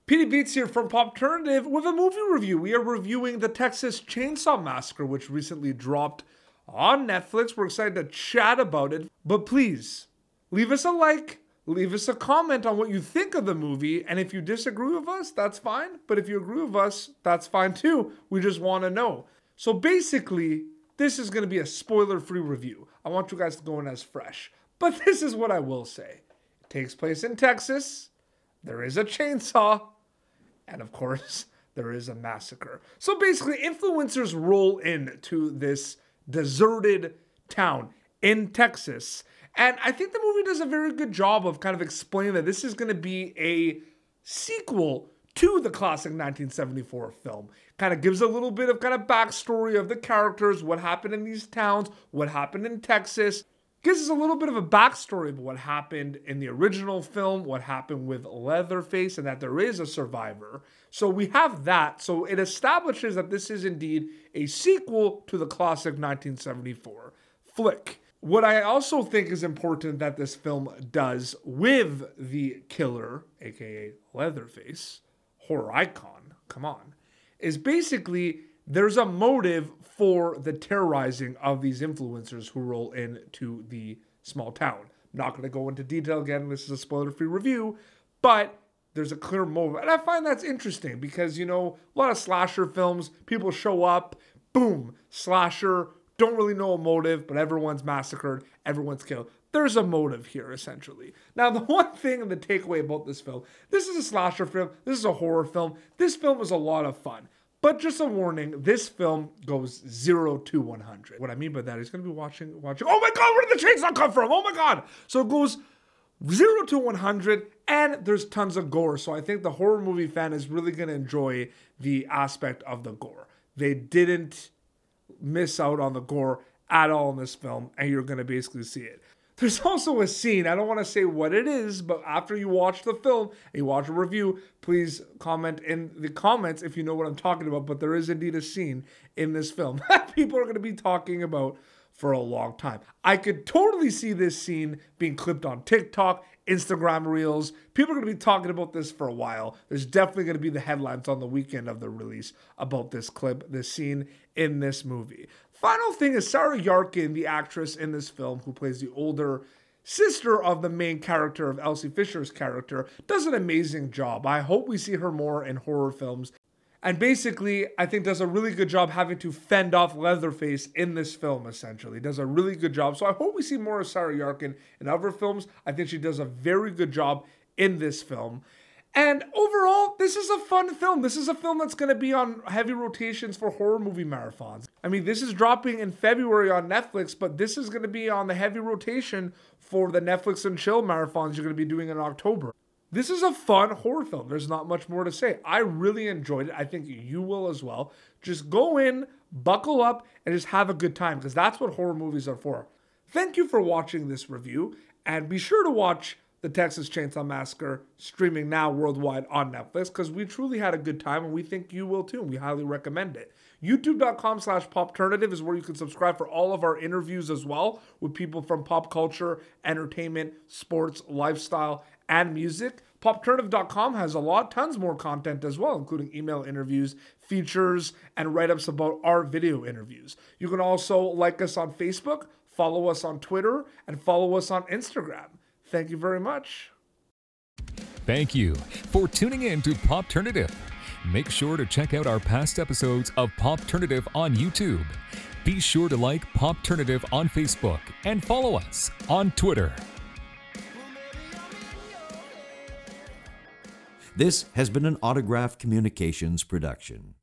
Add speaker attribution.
Speaker 1: Petey Beats here from Popternative with a movie review. We are reviewing the Texas Chainsaw Massacre, which recently dropped on Netflix. We're excited to chat about it, but please leave us a like, leave us a comment on what you think of the movie, and if you disagree with us, that's fine, but if you agree with us, that's fine too. We just want to know. So basically, this is going to be a spoiler-free review. I want you guys to go in as fresh, but this is what I will say. It takes place in Texas, there is a chainsaw, and of course, there is a massacre. So basically, influencers roll into this deserted town in Texas. And I think the movie does a very good job of kind of explaining that this is going to be a sequel to the classic 1974 film. Kind of gives a little bit of kind of backstory of the characters, what happened in these towns, what happened in Texas. Gives us a little bit of a backstory of what happened in the original film, what happened with Leatherface, and that there is a survivor. So we have that. So it establishes that this is indeed a sequel to the classic 1974 flick. What I also think is important that this film does with the killer, aka Leatherface, horror icon, come on, is basically there's a motive for the terrorizing of these influencers who roll into the small town. I'm not going to go into detail again, this is a spoiler-free review, but there's a clear motive. And I find that's interesting because, you know, a lot of slasher films, people show up, boom, slasher, don't really know a motive, but everyone's massacred, everyone's killed. There's a motive here, essentially. Now, the one thing and the takeaway about this film, this is a slasher film, this is a horror film, this film is a lot of fun. But just a warning, this film goes 0 to 100. What I mean by that is going to be watching, oh my God, where did the chainsaw come from? Oh my God. So it goes 0 to 100 and there's tons of gore. So I think the horror movie fan is really going to enjoy the aspect of the gore. They didn't miss out on the gore at all in this film and you're going to basically see it. There's also a scene, I don't want to say what it is, but after you watch the film and you watch a review, please comment in the comments if you know what I'm talking about, but there is indeed a scene in this film that people are going to be talking about for a long time. I could totally see this scene being clipped on TikTok, Instagram Reels. People are going to be talking about this for a while. There's definitely going to be the headlines on the weekend of the release about this clip, this scene in this movie. Final thing is Sarah Yarkin, the actress in this film who plays the older sister of the main character of Elsie Fisher's character, does an amazing job. I hope we see her more in horror films. And basically, I think does a really good job having to fend off Leatherface in this film, essentially. Does a really good job. So I hope we see more of Sarah Yarkin in other films. I think she does a very good job in this film. And overall, this is a fun film. This is a film that's going to be on heavy rotations for horror movie marathons. I mean, this is dropping in February on Netflix, but this is going to be on the heavy rotation for the Netflix and chill marathons you're going to be doing in October. This is a fun horror film. There's not much more to say. I really enjoyed it. I think you will as well. Just go in, buckle up, and just have a good time because that's what horror movies are for. Thank you for watching this review, and be sure to watch the Texas Chainsaw Massacre streaming now worldwide on Netflix because we truly had a good time and we think you will too and we highly recommend it. YouTube.com/Popternative is where you can subscribe for all of our interviews as well with people from pop culture, entertainment, sports, lifestyle, and music. Popternative.com has tons more content as well, including email interviews, features, and write-ups about our video interviews. You can also like us on Facebook, follow us on Twitter, and follow us on Instagram. Thank you very much.
Speaker 2: Thank you for tuning in to Popternative. Make sure to check out our past episodes of Popternative on YouTube. Be sure to like Popternative on Facebook and follow us on Twitter.
Speaker 3: This has been an Autograph Communications production.